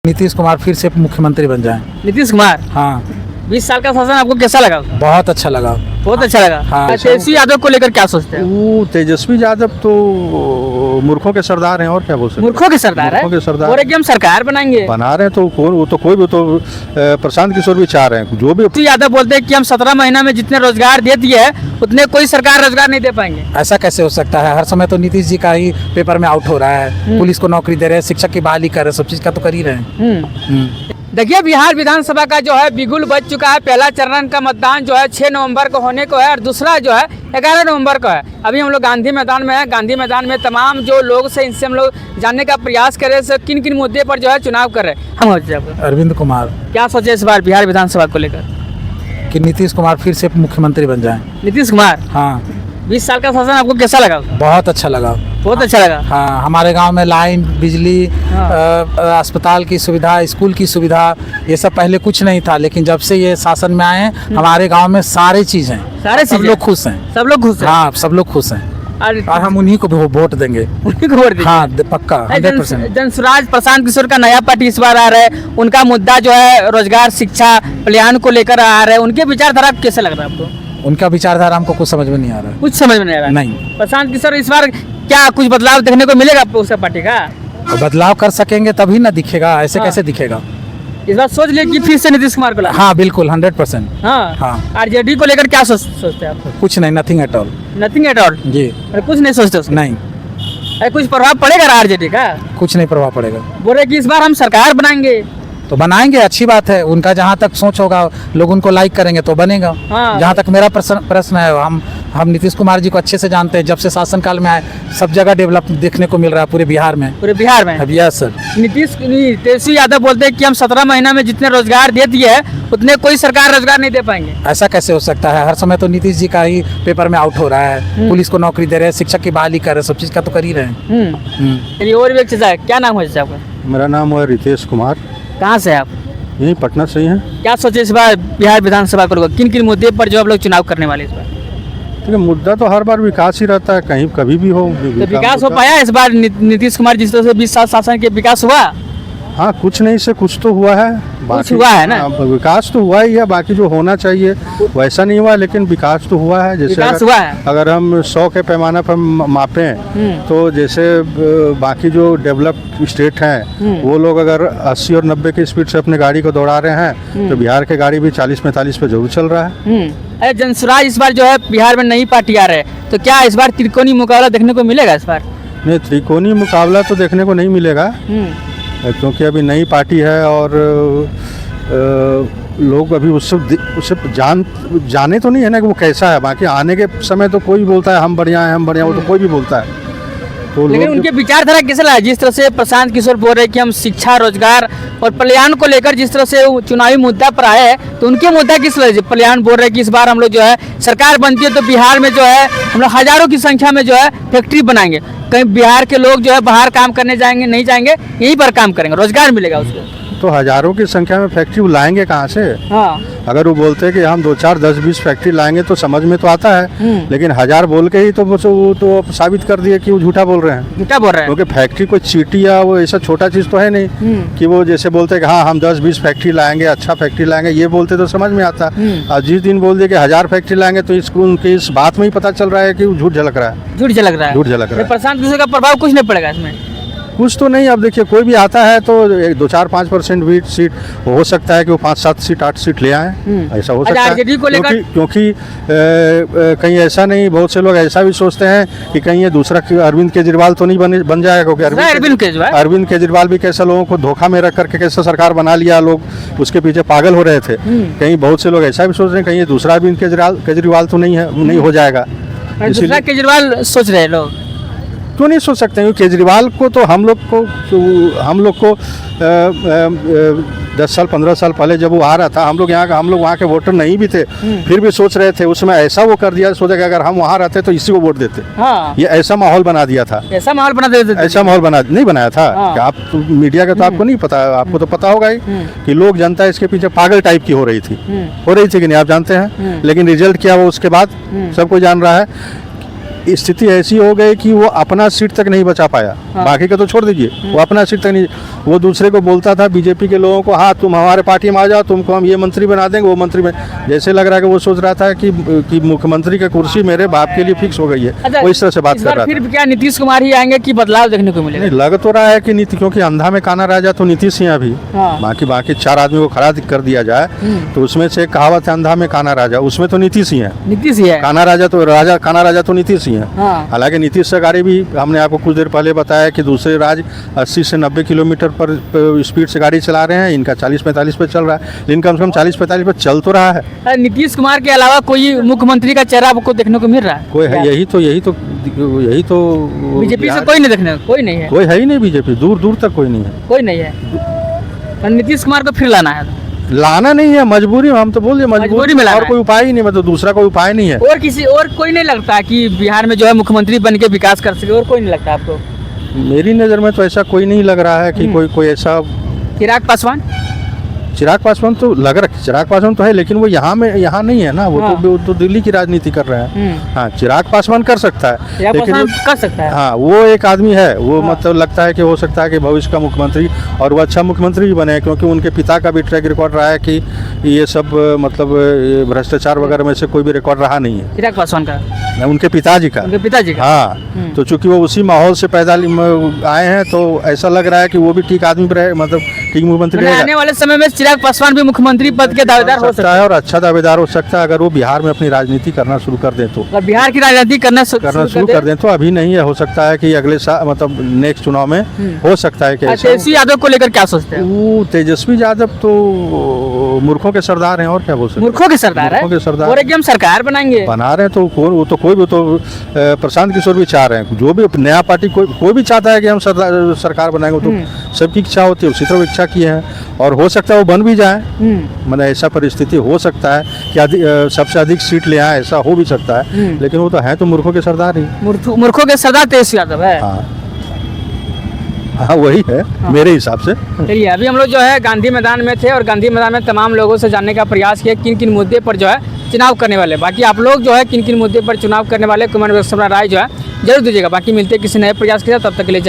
नीतीश कुमार फिर से मुख्यमंत्री बन जाएं। नीतीश कुमार हाँ 20 साल का शासन आपको कैसा लगा? बहुत अच्छा लगा। बहुत अच्छा लगा। हाँ। तेजस्वी यादव को लेकर क्या सोचते हैं? वो तेजस्वी यादव तो मूर्खों के सरदार हैं और क्या बोल सकते हैं। मूर्खों के सरदार है मूर्खों के सरदार और एकदम सरकार बनाएंगे। बना रहे हैं तो कौन वो तो कोई भी तो प्रशांत किशोर भी चाह रहे हैं जो भी। तेजस्वी यादव बोलते हैं कि हम 17 महीना में जितने रोजगार दे दिए है उतने कोई सरकार रोजगार नहीं दे पाएंगे। ऐसा कैसे हो सकता है? हर समय तो नीतीश जी का ही पेपर में आउट हो रहा है। पुलिस को नौकरी दे रहे हैं, शिक्षक की बहाली कर रहे हैं, सब चीज का तो कर ही रहे हैं। देखिए बिहार विधानसभा का जो है बिगुल बज चुका है। पहला चरण का मतदान जो है 6 नवंबर को होने को है और दूसरा जो है 11 नवंबर को है। अभी हम लोग गांधी मैदान में हैं। गांधी मैदान में तमाम जो लोग से इनसे हम लोग जानने का प्रयास कर रहे हैं किन किन मुद्दे पर जो है चुनाव कर रहे हैं। हम अरविंद कुमार। क्या सोचे इस बार बिहार विधानसभा को लेकर? कि नीतीश कुमार फिर से मुख्यमंत्री बन जाएं। नीतीश कुमार हाँ 20 साल का शासन आपको कैसा लगा? बहुत अच्छा लगा। बहुत अच्छा लगा। हाँ हमारे गांव में लाइन, बिजली, अस्पताल की सुविधा, स्कूल की सुविधा, ये सब पहले कुछ नहीं था, लेकिन जब से ये शासन में आए हैं हमारे गांव में सारे चीज हैं। सारे सब लोग खुश हैं। सब लोग खुश हैं। हाँ सब लोग खुश हैं और हम उन्हीं को वोट देंगे। उन्हीं को वोट देंगे। हाँ पक्का 100%। जनसुराज प्रशांत किशोर का नया पार्टी इस बार आ रहा है। उनका मुद्दा जो है रोजगार, शिक्षा, कल्याण को लेकर आ रहा है। उनके विचारधारा कैसे लग रहा है आपको? उनका विचारधारा हमको कुछ समझ में नहीं आ रहा है। कुछ समझ में नहीं आ रहा। नहीं। प्रशांत किशोर इस बार क्या कुछ बदलाव देखने को मिलेगा आपको उसका पार्टी का? और बदलाव कर सकेंगे तभी ना दिखेगा, ऐसे कैसे दिखेगा? इस बार सोच लिए कि फिर से नीतीश कुमार को ला। हाँ बिल्कुल 100%। हाँ आरजेडी को लेकर क्या सोचते हैं आप? कुछ नहीं, nothing at all. Nothing at all जी कुछ नहीं सोचते उसका? नहीं, कुछ प्रभाव पड़ेगा आरजेडी का? कुछ नहीं प्रभाव पड़ेगा। बोल रहे कि इस बार हम सरकार बनाएंगे। तो बनाएंगे, अच्छी बात है। उनका जहाँ तक सोच होगा लोग उनको लाइक करेंगे तो बनेगा। हाँ। जहाँ तक मेरा प्रश्न है, हम नीतीश कुमार जी को अच्छे से जानते हैं। जब से शासनकाल में आए सब जगह डेवलप देखने को मिल रहा है पूरे बिहार में। पूरे बिहार में? अब यस सर। तेजस्वी यादव बोलते हैं कि हम 17 महीना में जितने रोजगार दे दिए है उतने कोई सरकार रोजगार नहीं दे पाएंगे। ऐसा कैसे हो सकता है? हर समय तो नीतीश जी का ही पेपर में आउट हो रहा है। पुलिस को नौकरी दे रहे हैं, शिक्षक की बहाली कर रहे हैं, सब चीज का तो कर ही रहे हैं। और भी एक चीज है, क्या नाम है आपका? मेरा नाम है रितेश कुमार। कहाँ से आप? यही पटना से ही है। क्या सोचे इस बार बिहार विधानसभा को? किन किन मुद्दे पर जो आप लोग चुनाव करने वाले इस बार? देखिए मुद्दा तो हर बार विकास ही रहता है, कहीं कभी भी हो। तो विकास हो पाया इस बार? नीतीश कुमार जिस तरह से 20 साल शासन के विकास हुआ? हाँ कुछ नहीं से कुछ तो हुआ है। कुछ हुआ है ना? विकास तो हुआ ही है, बाकी जो होना चाहिए वैसा नहीं हुआ, लेकिन विकास तो हुआ है। जैसे अगर हम 100 के पैमाने पर मापें तो जैसे बाकी जो डेवलप्ड स्टेट हैं वो लोग अगर 80 और 90 की स्पीड से अपने गाड़ी को दौड़ा रहे हैं तो बिहार के गाड़ी भी 40-45 पे जरूर चल रहा है। जनसुराज इस बार जो है बिहार में नई पार्टी आ रहे हैं, तो क्या इस बार त्रिकोणीय मुकाबला देखने को मिलेगा इस बार? नहीं, त्रिकोणीय मुकाबला तो देखने को नहीं मिलेगा क्योंकि अभी नई पार्टी है और लोग अभी उससे जाने तो नहीं है ना कि वो कैसा है। बाकी आने के समय तो कोई बोलता है हम बढ़िया हैं, हम बढ़िया, वो तो कोई भी बोलता है। तो लेकिन उनके विचारधारा कैसे लगा? जिस तरह से प्रशांत किशोर बोल रहे हैं कि हम शिक्षा, रोजगार और कल्याण को लेकर जिस तरह से चुनावी मुद्दा पर आए हैं, तो उनके मुद्दा किस तरह से? कल्याण बोल रहे हैं कि इस बार हम लोग जो है सरकार बनती है तो बिहार में जो है हम लोग हजारों की संख्या में जो है फैक्ट्री बनाएंगे। कहीं बिहार के लोग जो है बाहर काम करने जाएंगे नहीं जाएंगे, यहीं पर काम करेंगे, रोजगार मिलेगा उसको। तो हजारों की संख्या में फैक्ट्री लाएंगे कहाँ से? हाँ। अगर वो बोलते हैं कि हम 2, 4, 10, 20 फैक्ट्री लाएंगे तो समझ में तो आता है, लेकिन 1000 बोल के ही तो वो तो साबित कर दिए कि वो झूठा बोल रहे हैं। झूठा बोल रहे हैं क्योंकि फैक्ट्री कोई चीटी या वो ऐसा छोटा चीज़ तो है नहीं कि वो जैसे बोलते हैं कि हाँ हम 10-20 फैक्ट्री लाएंगे, अच्छा फैक्ट्री लाएंगे, ये बोलते तो समझ में आता। और जिस दिन बोल दिए कि 1000 फैक्ट्री लाएंगे तो उनकी इस बात में ही पता चल रहा है कि वो झूठ झलक रहा है। झूठ झलक रहा है। झूठ झलक रहा है। प्रशांत किशोर का प्रभाव कुछ नहीं पड़ेगा इसमें? कुछ तो नहीं। अब देखिए कोई भी आता है तो 2, 4, 5% भी सीट हो सकता है कि वो 5, 7 सीट, 8 सीट ले आए, ऐसा हो सकता है। क्योंकि कहीं ऐसा नहीं, बहुत से लोग ऐसा भी सोचते हैं कि कहीं ये दूसरा अरविंद केजरीवाल तो नहीं बन जाएगा, क्योंकि अरविंद केजरीवाल भी कैसे लोगों को धोखा में रख करके कैसे सरकार बना लिया, लोग उसके पीछे पागल हो रहे थे। कहीं बहुत से लोग ऐसा भी सोच रहे हैं कहीं ये दूसरा अरविंद केजरीवाल तो नहीं हो जाएगा। दूसरा केजरीवाल सोच रहे हैं लोग। क्यों नहीं सोच सकते हैं? केजरीवाल को तो हम लोग को 10 साल 15 साल पहले जब वो आ रहा था, हम लोग वहाँ के वोटर नहीं भी थे, फिर भी सोच रहे थे उसमें ऐसा वो कर दिया, सोचा कि अगर हम वहाँ रहते तो इसी को वोट देते। हाँ। ये ऐसा माहौल बना दिया था। ऐसा माहौल नहीं बनाया था। हाँ। कि आप तो मीडिया का तो आपको नहीं पता, आपको तो पता होगा ही कि लोग, जनता इसके पीछे पागल टाइप की हो रही थी कि नहीं, आप जानते हैं। लेकिन रिजल्ट क्या वो उसके बाद सबको जान रहा है। स्थिति ऐसी हो गई कि वो अपना सीट तक नहीं बचा पाया। बाकी का तो छोड़ दीजिए, वो अपना सीट तक नहीं, वो दूसरे को बोलता था बीजेपी के लोगों को, हाँ तुम हमारे पार्टी में आ जाओ, तुमको हम ये मंत्री बना देंगे, वो मंत्री में, जैसे लग रहा है कि वो सोच रहा था कि मुख्यमंत्री की कुर्सी मेरे बाप के लिए फिक्स हो गई है। अच्छा, वो इस तरह से बात कर रहा फिर था। क्या नीतीश कुमार ही आएंगे कि बदलाव देखने को मिलेगा? नहीं, लग तो रहा है कि नीति, क्योंकि अंधा में काना राजा तो नीतीश ही है अभी। हाँ। बाकी 4 आदमी को खड़ा कर दिया जाए तो उसमें से एक कहावत है अंधा में काना राजा, उसमें तो नीतीश ही है। नीतीश ही है। काना राजा तो नीतीश ही है। हाँ। हालांकि नीतीश सरकारी भी, हमने आपको कुछ देर पहले बताया कि दूसरे राज्य 80 से 90 किलोमीटर पर स्पीड से गाड़ी चला रहे हैं, इनका 40-45 पे चल रहा है, लेकिन कम से कम 40-45 पे चल तो रहा है। नीतीश कुमार के अलावा कोई मुख्यमंत्री का चेहरा आपको देखने को मिल रहा है? कोई है? यही तो बीजेपी से कोई नहीं देखने, कोई नहीं है, कोई है ही नहीं। बीजेपी दूर दूर तक कोई नहीं है, कोई नहीं है। तो नीतीश कुमार को फिर लाना है? लाना नहीं है, मजबूरी में, हम तो बोल रहे मजबूरी में लाना और कोई उपाय ही नहीं, मतलब दूसरा कोई उपाय नहीं है। और किसी और कोई नहीं लगता कि बिहार में जो है मुख्यमंत्री बन के विकास कर सके? और कोई नहीं लगता आपको? मेरी नज़र में तो ऐसा कोई नहीं लग रहा है कि कोई ऐसा। चिराग पासवान तो लग रहा है, चिराग पासवान तो है, लेकिन वो यहाँ नहीं है ना, वो तो दिल्ली की राजनीति कर रहे हैं। हाँ, चिराग पासवान कर सकता है, लेकिन कर सकता है। हाँ, वो एक आदमी है, वो मतलब लगता है कि हो सकता है कि भविष्य का मुख्यमंत्री, और वो अच्छा मुख्यमंत्री भी बने, क्योंकि उनके पिता का भी ट्रैक रिकॉर्ड रहा है कि ये सब मतलब भ्रष्टाचार वगैरह में से कोई भी रिकॉर्ड रहा नहीं है। चिराग पासवान का? उनके पिताजी का। हाँ, तो चूंकि वो उसी माहौल से पैदा आए हैं, तो ऐसा लग रहा है कि वो भी ठीक आदमी रहे, मतलब ठीक मुख्यमंत्री। आने वाले समय में चिराग पासवान भी मुख्यमंत्री पद के दावेदार हो सकता है, और अच्छा दावेदार हो सकता है, अगर वो बिहार में अपनी राजनीति करना शुरू कर दें तो। अगर बिहार की राजनीति करना शुरू कर दें तो अभी नहीं है, हो सकता है कि अगले साल, मतलब नेक्स्ट चुनाव में हो सकता है कि। तेजस्वी यादव को लेकर क्या सोचते हैं? वो तेजस्वी यादव तो मूर्खों के सरदार हैं, और क्या बोल सकते हैं। मूर्खों के सरदार है, और एकदम सरकार बना रहे हैं, तो कोई भी तो प्रशांत किशोर भी चाह रहे हैं, जो भी नया पार्टी कोई भी चाहता है कि हम सरकार बनाएंगे, तो सबकी इच्छा होती है, उसी तरह इच्छा की है, और हो सकता है वो बन भी जाए। मतलब ऐसा परिस्थिति हो सकता है कि सबसे अधिक सीट ले आए, ऐसा हो भी सकता है, लेकिन वो तो है तो मूर्खों के सरदार ही। मूर्खों के सरदार तेजस्वी यादव है। हाँ, वही है मेरे हिसाब से। चलिए, अभी हम लोग जो है गांधी मैदान में थे, और गांधी मैदान में तमाम लोगों से जानने का प्रयास किया किन किन मुद्दे पर जो है चुनाव करने वाले। बाकी आप लोग जो है किन किन मुद्दे पर चुनाव करने वाले, कमेंट बॉक्स में राय जो है जरूर दीजिएगा। बाकी मिलते हैं किसी नए प्रयास के साथ, तब तक के लिए।